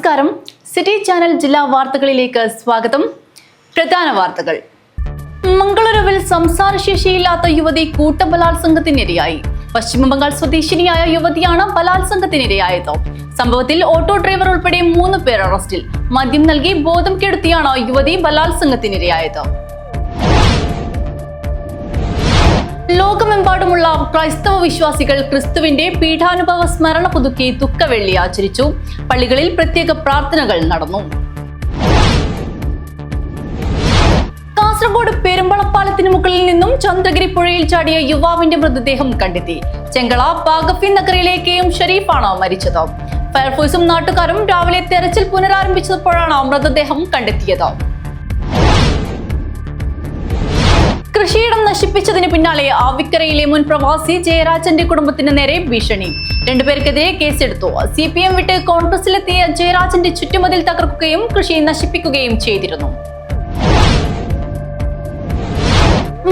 നമസ്കാരം. City channel ജില്ലാ വാർത്തകളിലേക്ക് സ്വാഗതം. പ്രധാന വാർത്തകൾ. മംഗളൂരുവിൽ സംസാരശേഷിയില്ലാത്ത യുവതി കൂട്ടബലാത്സംഗത്തിനിരയായി. പശ്ചിമബംഗാൾ സ്വദേശിനിയായ യുവതിയാണ് ബലാത്സംഗത്തിനിരയായത്. സംഭവത്തിൽ ഓട്ടോ ഡ്രൈവർ ഉൾപ്പെടെ 3 പേർ അറസ്റ്റിൽ. മദ്യം നൽകി ബോധം കെടുത്തിയാണ് യുവതി ബലാത്സംഗത്തിനിരയായത്. ലോകമെമ്പാടുമുള്ള ക്രൈസ്തവ വിശ്വാസികൾ ക്രിസ്തുവിന്റെ പീഠാനുഭവ സ്മരണ പുതുക്കി ദുഃഖവെള്ളി ആചരിച്ചു. പള്ളികളിൽ പ്രത്യേക പ്രാർത്ഥനകൾ നടന്നു. കാസർഗോഡ് പെരുമ്പളപ്പാലത്തിന് മുകളിൽ നിന്നും ചന്ദ്രഗിരി പുഴയിൽ ചാടിയ യുവാവിന്റെ മൃതദേഹം കണ്ടെത്തി. ചെങ്കള പാഗഫി നഗറിലെ KM ഷരീഫാണ് മരിച്ചത്. ഫയർഫോഴ്സും നാട്ടുകാരും രാവിലെ തെരച്ചിൽ പുനരാരംഭിച്ചപ്പോഴാണ് മൃതദേഹം കണ്ടെത്തിയത്. കൃഷിയിടം നശിപ്പിച്ചതിന് പിന്നാലെ ആവിക്കരയിലെ മുൻ പ്രവാസി ജയരാജന്റെ കുടുംബത്തിന് നേരെ ഭീഷണി. 2 പേർക്കെതിരെ കേസെടുത്തു. CPM വിട്ട് കോൺഗ്രസിലെത്തിയ ജയരാജന്റെ ചുറ്റുമതിൽ തകർക്കുകയും കൃഷി നശിപ്പിക്കുകയും ചെയ്തിരുന്നു.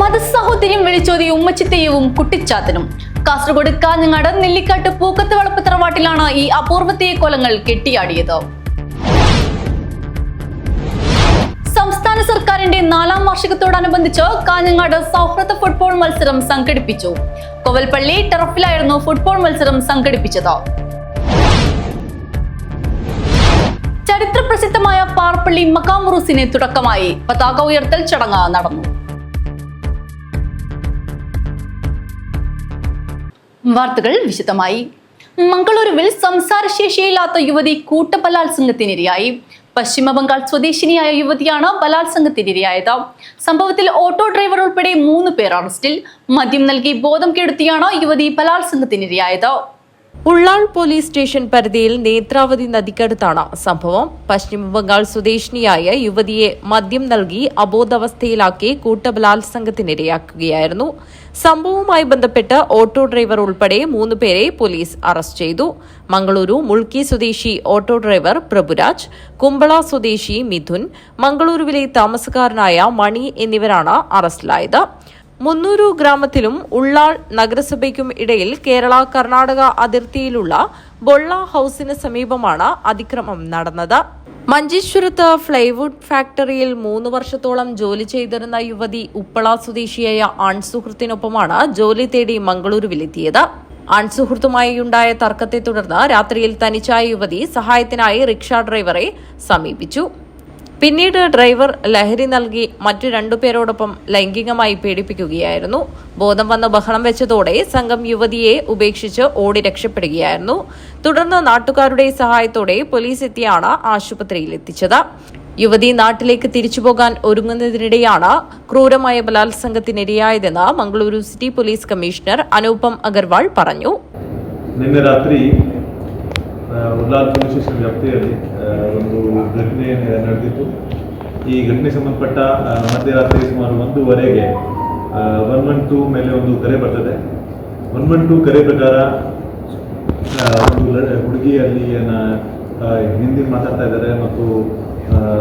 മതസഹോദര്യം വിളിച്ചോതി ഉമ്മച്ചിത്തെയവും കുട്ടിച്ചാത്തനും. കാസർഗോഡ് കാഞ്ഞങ്ങാട് നെല്ലിക്കാട്ട് പൂക്കത്ത് വളപ്പ് തറവാട്ടിലാണ് ഈ അപൂർവത്തെ കൊലങ്ങൾ കെട്ടിയാടിയത്. സംസ്ഥാന സർക്കാരിന്റെ 4ാം വാർഷികത്തോടനുബന്ധിച്ച് കാഞ്ഞങ്ങാട് സൗഹൃദ ഫുട്ബോൾ മത്സരം സംഘടിപ്പിച്ചു. കോവൽപ്പള്ളി ടർഫിലായിരുന്നു ഫുട്ബോൾ മത്സരം സംഘടിപ്പിച്ചത്. ചരിത്ര പ്രസിദ്ധമായ പാർപ്പള്ളി മക്കാമുറൂസിന് തുടക്കമായി. പതാക ഉയർത്തൽ ചടങ്ങ് നടന്നു. വാർത്തകൾ വിശദമായി. മംഗളൂരുവിൽ സംസാരശേഷിയില്ലാത്ത യുവതി കൂട്ടബലാത്സംഗത്തിനിരയായി. പശ്ചിമബംഗാൾ സ്വദേശിനിയായ യുവതിയാണ് ബലാത്സംഗത്തിനിരയായത്. സംഭവത്തിൽ ഓട്ടോ ഡ്രൈവർ ഉൾപ്പെടെ 3 പേർ അറസ്റ്റിൽ. മദ്യം നൽകി ബോധം കെടുത്തിയാണ് യുവതി ബലാത്സംഗത്തിനിരയായത്. ഉള്ളാൾ പോലീസ് സ്റ്റേഷൻ പരിധിയിൽ നേത്രാവതി നദിക്കടുത്താണ് സംഭവം. പശ്ചിമബംഗാൾ സ്വദേശിനിയായ യുവതിയെ മദ്യം നൽകി അബോധാവസ്ഥയിലാക്കി കൂട്ടബലാത്സംഗത്തിനിരയാക്കുകയായിരുന്നു. സംഭവവുമായി ബന്ധപ്പെട്ട് ഓട്ടോ ഡ്രൈവർ ഉൾപ്പെടെ 3 പേരെ പോലീസ് അറസ്റ്റ് ചെയ്തു. മംഗളൂരു മുൾക്കി സ്വദേശി ഓട്ടോ ഡ്രൈവർ പ്രഭുരാജ്, കുമ്പള സ്വദേശി മിഥുൻ, മംഗളൂരുവിലെ താമസക്കാരനായ മണി എന്നിവരാണ് അറസ്റ്റിലായത്. മുന്നൂരു ഗ്രാമത്തിലും ഉള്ളാൾ നഗരസഭയ്ക്കും ഇടയിൽ കേരള കർണാടക അതിർത്തിയിലുള്ള ബൊള്ള ഹൌസിന് സമീപമാണ് അതിക്രമം നടന്നത്. മഞ്ചേശ്വരത്ത് ഫ്ലൈവുഡ് ഫാക്ടറിയിൽ 3 വർഷത്തോളം ജോലി ചെയ്തിരുന്ന യുവതി ഉപ്പള സ്വദേശിയായ ആൺസുഹൃത്തിനൊപ്പമാണ് ജോലി തേടി മംഗളൂരുവിലെത്തിയത്. ആൺസുഹൃത്തുമായി ഉണ്ടായ തർക്കത്തെ തുടർന്ന് രാത്രിയിൽ തനിച്ചായ യുവതി സഹായത്തിനായി റിക്ഷാ ഡ്രൈവറെ സമീപിച്ചു. പിന്നീട് ഡ്രൈവർ ലഹരി നൽകി മറ്റു 2 പേരോടൊപ്പം ലൈംഗികമായി പീഡിപ്പിക്കുകയായിരുന്നു. ബോധം വന്ന് ബഹളം വെച്ചതോടെ സംഘം യുവതിയെ ഉപേക്ഷിച്ച് ഓടി രക്ഷപ്പെടുകയായിരുന്നു. തുടർന്ന് നാട്ടുകാരുടെ സഹായത്തോടെ പോലീസ് എത്തിയാണ് ആശുപത്രിയിൽ എത്തിച്ചത്. യുവതി നാട്ടിലേക്ക് തിരിച്ചുപോകാൻ ഒരുങ്ങുന്നതിനിടെയാണ് ക്രൂരമായ ബലാത്സംഗത്തിനിരയായതെന്ന് Mangaluru city police commissioner Anupam Agarwal പറഞ്ഞു. ನಿನ್ನೆ ರಾತ್ರಿ ಉಲ್ಲಾಲ್ ಪೊಲೀಸ್ ಸ್ಟೇಷನ್ ವ್ಯಾಪ್ತಿಯಲ್ಲಿ ಒಂದು ಘಟನೆ ನಡೆದಿತ್ತು. ಈ ಘಟನೆ ಸಂಬಂಧಪಟ್ಟ ಮಧ್ಯರಾತ್ರಿ ಸುಮಾರು 1:15 112 ಮೇಲೆ ಒಂದು ಕರೆ ಬರ್ತದೆ. 112 ಕರೆ ಪ್ರಕಾರ ಒಂದು ಹುಡುಗಿ ಅಲ್ಲಿ ಹಿಂದಿ ಮಾತಾಡ್ತಾ ಇದ್ದಾರೆ ಮತ್ತು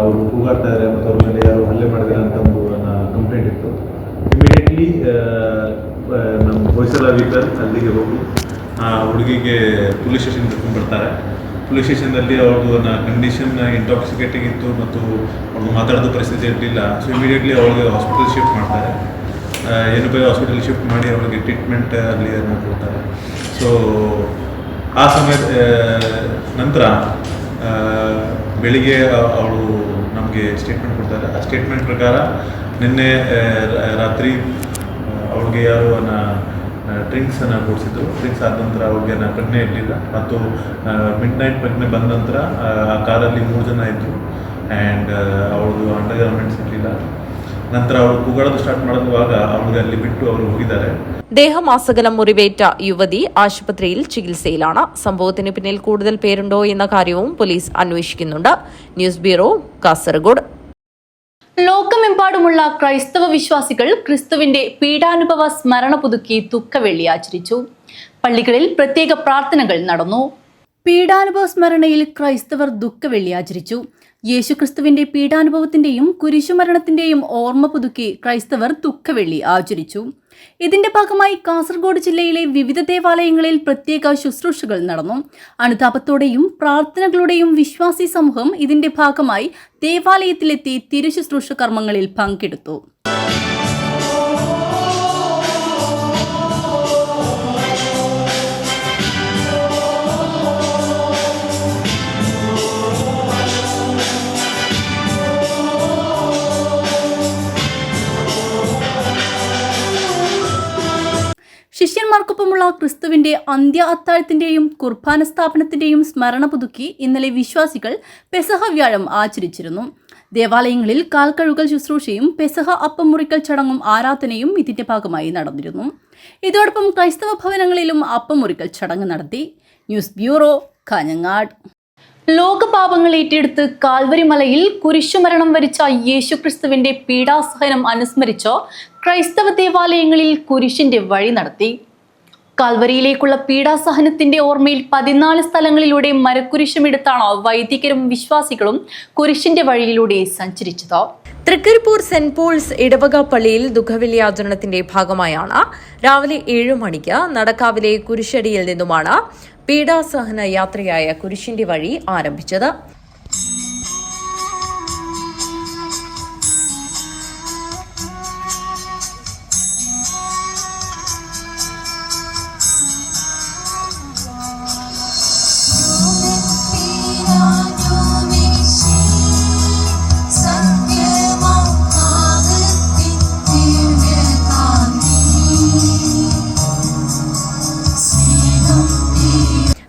ಅವರು ಕೂಗಾಡ್ತಾ ಇದ್ದಾರೆ ಮತ್ತು ಅವ್ರ ಮೇಲೆ ಯಾರು ಹಲ್ಲೆ ಮಾಡಿದ್ದಾರೆ ಅಂತ ಒಂದು ಕಂಪ್ಲೇಂಟ್ ಇತ್ತು. ಇಮಿಡಿಯೇಟ್ಲಿ ನಮ್ಮ ಹೊಯ್ಸಳ ವೆಹಿಕಲ್ ಅಲ್ಲಿಗೆ ಹೋಗಿ ಆ ಹುಡುಗಿಗೆ ಪೊಲೀಸ್ ಸ್ಟೇಷನ್ ಕರ್ಕೊಂಡು ಬರ್ತಾರೆ. ಪೊಲೀಸ್ ಸ್ಟೇಷನ್ನಲ್ಲಿ ಅವ್ರದ್ದು ಕಂಡೀಷನ್ ಇಂಟಾಕ್ಸಿಕೇಟಿಂಗ್ ಇತ್ತು ಮತ್ತು ಅವ್ರದ್ದು ಮಾತಾಡೋದು ಪರಿಸ್ಥಿತಿ ಇರಲಿಲ್ಲ. ಸೊ ಇಮಿಡಿಯೇಟ್ಲಿ ಅವಳಿಗೆ ಹಾಸ್ಪಿಟಲ್ ಶಿಫ್ಟ್ ಮಾಡ್ತಾರೆ. ಏನಪ್ಪ ಹಾಸ್ಪಿಟಲ್ ಶಿಫ್ಟ್ ಮಾಡಿ ಅವಳಿಗೆ ಟ್ರೀಟ್ಮೆಂಟ್ ಅಲ್ಲಿ ಕೊಡ್ತಾರೆ. ಸೊ ಆ ಸಮಯದ ನಂತರ ಬೆಳಿಗ್ಗೆ ಅವಳು ನಮಗೆ ಸ್ಟೇಟ್ಮೆಂಟ್ ಕೊಡ್ತಾರೆ. ಆ ಸ್ಟೇಟ್ಮೆಂಟ್ ಪ್ರಕಾರ ನಿನ್ನೆ ರಾತ್ರಿ ಅವಳಿಗೆ ಯಾರು ಡ್ರಿಂಕ್ಸನ್ನು ಕೊಡಿಸಿದ್ರು. ಡ್ರಿಂಕ್ಸ್ ಆದ ನಂತರ ಅವ್ರಿಗೆ ಪ್ರಜ್ಞೆ ಇರಲಿಲ್ಲ ಮತ್ತು ಮಿಡ್ ನೈಟ್ ಪ್ರಜ್ಞೆ ಬಂದ ನಂತರ ಆ ಕಾರಲ್ಲಿ 3 ಜನ ಇದ್ದರು ಆ್ಯಂಡ್ ಅವ್ರದ್ದು ಅಂಡರ್ ಗಾರ್ಮೆಂಟ್ಸ್ ಇರಲಿಲ್ಲ. ನಂತರ ಅವರು ಕೂಗಾಡೋದು ಸ್ಟಾರ್ಟ್ ಮಾಡುವಾಗ ಅವ್ರಿಗೆ ಅಲ್ಲಿ ಬಿಟ್ಟು ಅವರು ಹೋಗಿದ್ದಾರೆ. ദേഹമാസകലം മുറിവേറ്റ യുവതി ആശുപത്രിയിൽ ചികിത്സയിലാണ്. സംഭവത്തിന് പിന്നിൽ കൂടുതൽ പേരുണ്ടോ എന്ന കാര്യവും പോലീസ് അന്വേഷിക്കുന്നുണ്ട്. News bureau, Kasaragod. ലോകമെമ്പാടുമുള്ള ക്രൈസ്തവ വിശ്വാസികൾ ക്രിസ്തുവിന്റെ പീഡാനുഭവ സ്മരണ പുതുക്കി ദുഃഖവെള്ളി ആചരിച്ചു. പള്ളികളിൽ പ്രത്യേക പ്രാർത്ഥനകൾ നടന്നു. പീഡാനുഭവ സ്മരണയിൽ ക്രൈസ്തവർ ദുഃഖവെള്ളി ആചരിച്ചു. യേശുക്രിസ്തുവിന്റെ പീഡാനുഭവത്തിന്റെയും കുരിശുമരണത്തിന്റെയും ഓർമ്മ പുതുക്കി ക്രൈസ്തവർ ദുഃഖവെള്ളി ആചരിച്ചു. ഇതിന്റെ ഭാഗമായി കാസർഗോഡ് ജില്ലയിലെ വിവിധ ദേവാലയങ്ങളിൽ പ്രത്യേക ശുശ്രൂഷകൾ നടന്നു. അനുതാപത്തോടെയും പ്രാർത്ഥനകളുടെയും വിശ്വാസി സമൂഹം ഇതിന്റെ ഭാഗമായി ദേവാലയത്തിലെത്തി തിരുശുശ്രൂഷ കർമ്മങ്ങളിൽ പങ്കെടുത്തു. ശിഷ്യന്മാർക്കൊപ്പമുള്ള ക്രിസ്തുവിന്റെ അന്ത്യ അത്താഴത്തിന്റെയും കുർബാന സ്ഥാപനത്തിന്റെയും സ്മരണ പുതുക്കി ഇന്നലെ വിശ്വാസികൾ പെസഹ വ്യാഴം ആചരിച്ചിരുന്നു. ദേവാലയങ്ങളിൽ കാൽക്കഴുകൽ ശുശ്രൂഷയും പെസഹ അപ്പം മുറിക്കൽ ചടങ്ങും ആരാധനയും ഇതിന്റെ ഭാഗമായി നടന്നിരുന്നു. ഇതോടൊപ്പം ക്രൈസ്തവ ഭവനങ്ങളിലും അപ്പം മുറിക്കൽ ചടങ്ങ് നടത്തി. News bureau, Kanhangad. ലോകപാപങ്ങൾ ഏറ്റെടുത്ത് കാൽവരി മലയിൽ കുരിശുമരണം വരിച്ച യേശുക്രിസ്തുവിന്റെ പീഡാസഹനം അനുസ്മരിച്ച് ക്രൈസ്തവ ദേവാലയങ്ങളിൽ കുരിശിന്റെ വഴി നടത്തി. കാൽവരിയിലേക്കുള്ള പീഡാസഹനത്തിന്റെ ഓർമ്മയിൽ 14 സ്ഥലങ്ങളിലൂടെ മരക്കുരിശുമെടുത്താണ് വൈദികരും വിശ്വാസികളും കുരിശിന്റെ വഴിയിലൂടെ സഞ്ചരിച്ചത്. തൃക്കരിപ്പൂർ സെന്റ് പോൾസ് ഇടവക പള്ളിയിൽ ദുഃഖവെള്ളിയാചരണത്തിന്റെ ഭാഗമായാണ് രാവിലെ 7 മണിക്ക് നടക്കാവിലെ കുരിശടിയിൽ നിന്നുമാണ് പീഡാസഹന യാത്രയായ കുരിശിന്റെ വഴി ആരംഭിച്ചത്.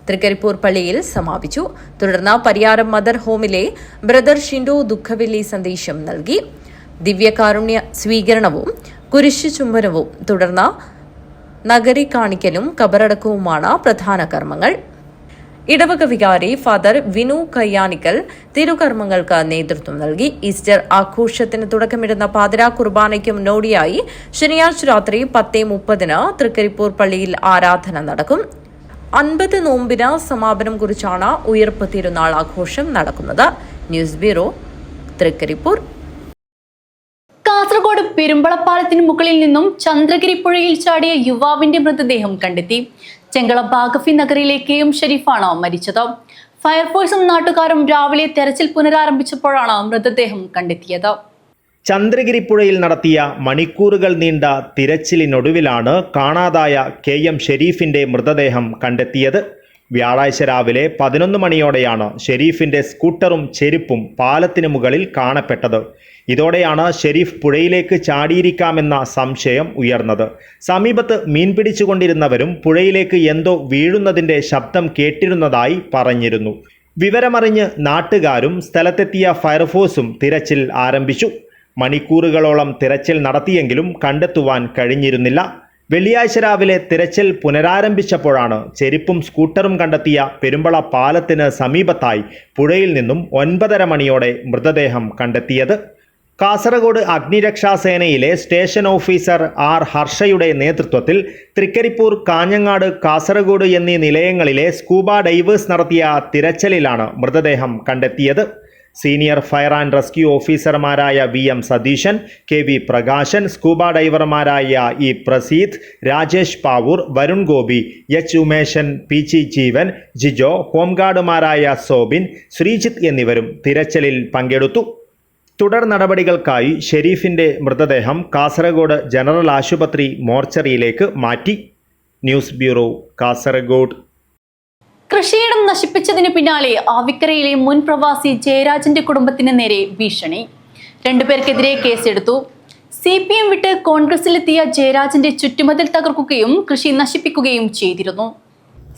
തൃക്കരിപ്പൂർ പള്ളിയിൽ സമാപിച്ചു. തുടർന്ന് പരിയാരം മദർ ഹോമിലെ ബ്രദർ ഷിൻഡോ ദുഃഖവെള്ളി സന്ദേശം നൽകി. ദിവ്യകാരുണ്യ സ്വീകരണവും കുരിശ് ചുംബനവും തുടർന്ന് നഗരി കാണിക്കലും കബറടക്കവുമാണ് പ്രധാന കർമ്മങ്ങൾ. ഇടവക വികാരി ഫാദർ വിനു കയ്യാനിക്കൽ തിരുകർമ്മങ്ങൾക്ക് നേതൃത്വം നൽകി. ഈസ്റ്റർ ആഘോഷത്തിന് തുടക്കമിടുന്ന പാതിരാ കുർബാനയ്ക്ക് മുന്നോടിയായി ശനിയാഴ്ച രാത്രി 10:30 തൃക്കരിപ്പൂർ പള്ളിയിൽ ആരാധന നടക്കും. 50 നോമ്പിന് സമാപനം കുറിച്ചാണ് ഉയർപ്പ് തിരുനാൾ ആഘോഷം നടക്കുന്നത്. News bureau, Trikaripur. കാസർഗോഡ് പെരുമ്പളപ്പാലത്തിന് മുകളിൽ നിന്നും ചന്ദ്രഗിരി പുഴയിൽ ചാടിയ യുവാവിന്റെ മൃതദേഹം കണ്ടെത്തി. ചെങ്കള ബാഗഫി നഗറിലെ KM ഷരീഫാണ് മരിച്ചത്. ഫയർഫോഴ്സും നാട്ടുകാരും രാവിലെ തെരച്ചിൽ പുനരാരംഭിച്ചപ്പോഴാണ് മൃതദേഹം കണ്ടെത്തിയത്. ചന്ദ്രഗിരിപ്പുഴയിൽ നടത്തിയ മണിക്കൂറുകൾ നീണ്ട തിരച്ചിലിനൊടുവിലാണ് കാണാതായ KM ഷെരീഫിന്റെ മൃതദേഹം കണ്ടെത്തിയത്. വ്യാഴാഴ്ച രാവിലെ 11 മണിയോടെയാണ് ഷെരീഫിന്റെ സ്കൂട്ടറും ചെരുപ്പും പാലത്തിന് മുകളിൽ കാണപ്പെട്ടത്. ഇതോടെയാണ് ഷെരീഫ് പുഴയിലേക്ക് ചാടിയിരിക്കാമെന്ന സംശയം ഉയർന്നത്. സമീപത്ത് മീൻ പിടിച്ചുകൊണ്ടിരുന്നവരും പുഴയിലേക്ക് എന്തോ വീഴുന്നതിന്റെ ശബ്ദം കേട്ടിരുന്നതായി പറഞ്ഞിരുന്നു. വിവരമറിഞ്ഞ് നാട്ടുകാരും സ്ഥലത്തെത്തിയ ഫയർഫോഴ്സും തിരച്ചിൽ ആരംഭിച്ചു. മണിക്കൂറുകളോളം തിരച്ചിൽ നടത്തിയെങ്കിലും കണ്ടെത്തുവാൻ കഴിഞ്ഞിരുന്നില്ല. വെള്ളിയാഴ്ച രാവിലെ തിരച്ചിൽ പുനരാരംഭിച്ചപ്പോഴാണ് ചെരുപ്പും സ്കൂട്ടറും കണ്ടെത്തിയ പെരുമ്പള പാലത്തിന് സമീപത്തായി പുഴയിൽ നിന്നും 9:30 മണിയോടെ മൃതദേഹം കണ്ടെത്തിയത്. കാസർഗോഡ് അഗ്നിരക്ഷാസേനയിലെ സ്റ്റേഷൻ ഓഫീസർ R ഹർഷയുടെ നേതൃത്വത്തിൽ തൃക്കരിപ്പൂർ, കാഞ്ഞങ്ങാട്, കാസർഗോഡ് എന്നീ നിലയങ്ങളിലെ സ്കൂബ ഡൈവേഴ്സ് നടത്തിയ തിരച്ചിലിലാണ് മൃതദേഹം കണ്ടെത്തിയത്. സീനിയർ ഫയർ ആൻഡ് റെസ്ക്യൂ ഓഫീസർമാരായ VM Satheesan, KV Prakashan, scuba ഡൈവർമാരായ E Praseed, Rajesh Pavoor, Varun Gopi, H Umeshan, PC Jeevan, Jijo, ഹോംഗാർഡുമാരായ സോബിൻ, ശ്രീജിത്ത് എന്നിവരും തിരച്ചിലിൽ പങ്കെടുത്തു. തുടർ നടപടികൾക്കായി ഷെരീഫിന്റെ മൃതദേഹം കാസർഗോഡ് ജനറൽ ആശുപത്രി മോർച്ചറിയിലേക്ക് മാറ്റി. News bureau, Kasaragod. കൃഷിയിടം നശിപ്പിച്ചതിന് പിന്നാലെ ആവിക്കരയിലെ മുൻ പ്രവാസി ജയരാജന്റെ കുടുംബത്തിന് നേരെ ഭീഷണി. 2 പേർക്കെതിരെ കേസെടുത്തു. CPM വിട്ട് കോൺഗ്രസിലെത്തിയ ജയരാജന്റെ ചുറ്റുമതിൽ തകർക്കുകയും കൃഷി നശിപ്പിക്കുകയും ചെയ്തിരുന്നു.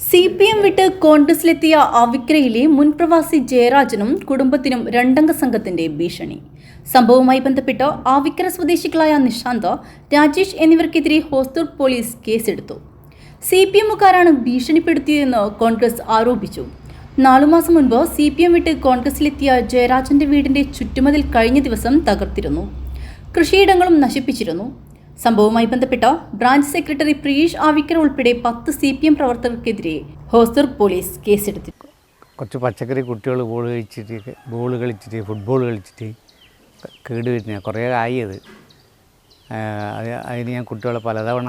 CPM വിട്ട് കോൺഗ്രസിലെത്തിയ ആവിക്കരയിലെ മുൻ പ്രവാസി ജയരാജനും കുടുംബത്തിനും 2 അംഗ സംഘത്തിന്റെ ഭീഷണി. സംഭവവുമായി ബന്ധപ്പെട്ട് ആവിക്കര സ്വദേശികളായ നിഷാന്ത്, രാജേഷ് എന്നിവർക്കെതിരെ ഹോസ്ദുർഗ് പോലീസ് കേസെടുത്തു. CPMകാരാണ് ഭീഷണിപ്പെടുത്തിയതെന്ന് കോൺഗ്രസ് ആരോപിച്ചു. 4 മാസം മുൻപ് CPM വിട്ട് കോൺഗ്രസിലെത്തിയ ജയരാജന്റെ വീടിന്റെ ചുറ്റുമതിൽ കഴിഞ്ഞ ദിവസം തകർത്തിരുന്നു. കൃഷിയിടങ്ങളും നശിപ്പിച്ചിരുന്നു. സംഭവവുമായി ബന്ധപ്പെട്ട ബ്രാഞ്ച് സെക്രട്ടറി പ്രിയേഷ് ആവിക്കര ഉൾപ്പെടെ 10 CPM പ്രവർത്തകർക്കെതിരെ ഹോസ്ദുർഗ് പോലീസ് കേസെടുത്തു. കുറച്ച് പച്ചക്കറി കുട്ടികൾ ബോൾ കളിച്ചിട്ട് ഫുട്ബോൾ കളിച്ചിട്ട് കേട് വരുന്ന കുറേ ആയത്. അതിന് ഞാൻ കുട്ടികളെ പലതവണ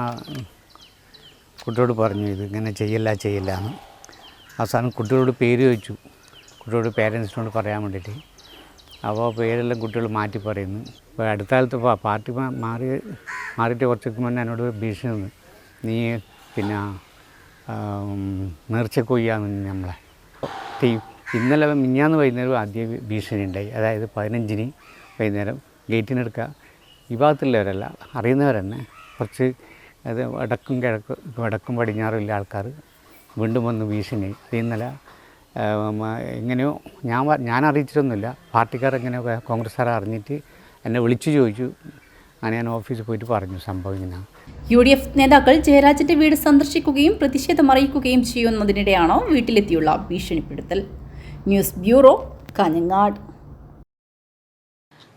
കുട്ടിയോട് പറഞ്ഞു ഇത് ഇങ്ങനെ ചെയ്യില്ല എന്ന്. അവസാനം കുട്ടികളോട് പേര് ചോദിച്ചു, കുട്ടിയോട് പേരൻസിനോട് പറയാൻ വേണ്ടിയിട്ട്. അപ്പോൾ പേരെല്ലാം കുട്ടികൾ മാറ്റി പറയുന്നു. ഇപ്പോൾ അടുത്ത കാലത്ത് പാർട്ടി മാറിയിട്ട് കുറച്ചൊക്കെ മുന്നേ എന്നോട് ഭീഷണി തന്നു, നീ പിന്നെ നേർച്ചക്കൊയ്യാന്ന് നമ്മളെ ചെയ്യും. ഇന്നലെ മിഞ്ഞാന്ന് വൈകുന്നേരം ആദ്യ ഭീഷണി ഉണ്ടായി. അതായത് 15-ന് വൈകുന്നേരം ഗേറ്റിനെടുക്കുക. ഈ ഭാഗത്തുള്ളവരല്ല, അറിയുന്നവർ തന്നെ കുറച്ച് അത് വടക്കും പടിഞ്ഞാറുള്ള ആൾക്കാർ വീണ്ടും വന്ന് ഭീഷണി. ഇന്നലെ എങ്ങനെയോ ഞാൻ അറിയിച്ചിട്ടൊന്നുമില്ല, പാർട്ടിക്കാർ എങ്ങനെയോ കോൺഗ്രസ്സുകാർ അറിഞ്ഞിട്ട് എന്നെ വിളിച്ചു ചോദിച്ചു. അങ്ങനെ ഞാൻ ഓഫീസിൽ പോയിട്ട് പറഞ്ഞു സംഭവം ഇങ്ങനെയാണ്. UDF നേതാക്കൾ ജയരാജന്റെ വീട് സന്ദർശിക്കുകയും പ്രതിഷേധം അറിയിക്കുകയും ചെയ്യുന്നതിനിടെയാണ് വീട്ടിലെത്തിയുള്ള ഭീഷണിപ്പെടുത്തൽ. News bureau, Kanhangad.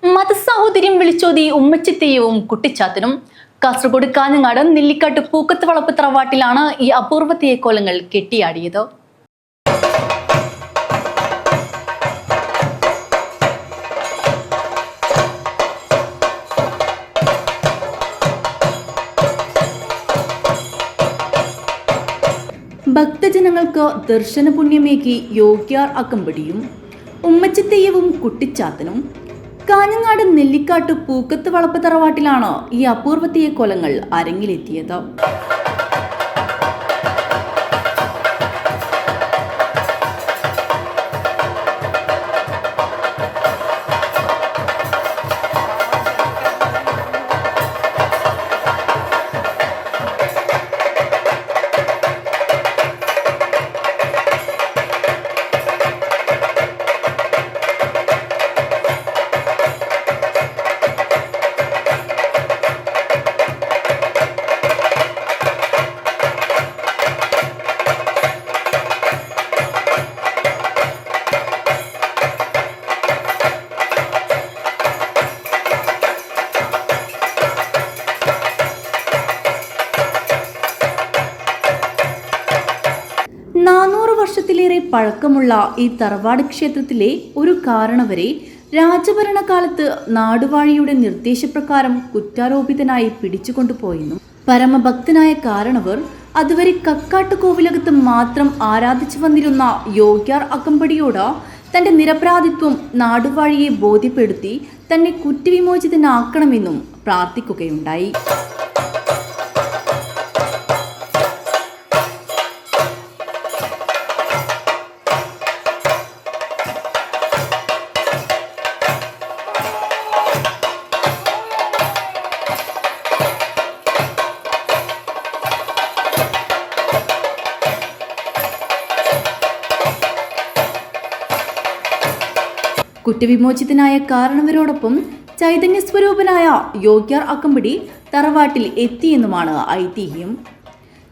മതസാഹോദര്യം വിളിച്ചോതി ഉമ്മച്ചിത്തെയ്യവും കുട്ടിച്ചാത്തനും. കാസർഗോഡ് കാഞ്ഞങ്ങാട് നെല്ലിക്കാട്ട് പൂക്കത്ത് വളപ്പ് തറവാട്ടിലാണ് ഈ അപൂർവ തെയ്യക്കോലങ്ങൾ കെട്ടിയാടിയത്. ഭക്തജനങ്ങൾക്ക് ദർശന പുണ്യമേകി യോഗ്യാർ അക്കമ്പടിയും ഉമ്മച്ചിത്തെയ്യവും കുട്ടിച്ചാത്തനും. കാഞ്ഞങ്ങാട് നെല്ലിക്കാട്ട് പൂക്കത്ത് വളപ്പ് തറവാട്ടിലാണ് ഈ അപൂർവ തെയ്യക്കോലങ്ങൾ അരങ്ങിലെത്തിയത്. വർഷത്തിലേറെ പഴക്കമുള്ള ഈ തറവാട് ക്ഷേത്രത്തിലെ ഒരു കാരണവരെ രാജഭരണകാലത്ത് നാടുവാഴിയുടെ നിർദ്ദേശപ്രകാരം കുറ്റാരോപിതനായി പിടിച്ചുകൊണ്ടുപോയെന്നും പരമഭക്തനായ കാരണവർ അതുവരെ കക്കാട്ട് കോവിലകത്ത് മാത്രം ആരാധിച്ചു വന്നിരുന്ന യോഗ്യാർ അകമ്പടിയോട് തന്റെ നിരപരാധിത്വം നാടുവാഴിയെ ബോധ്യപ്പെടുത്തി തന്നെ കുറ്റവിമോചിതനാക്കണമെന്നും പ്രാർത്ഥിക്കുകയുണ്ടായി. കുറ്റവിമോചിതനായ കാരണവരോടൊപ്പം ചൈതന്യസ്വരൂപനായ യോഗ്യാർ അകമ്പടി തറവാട്ടിൽ എത്തിയെന്നുമാണ് ഐതിഹ്യം.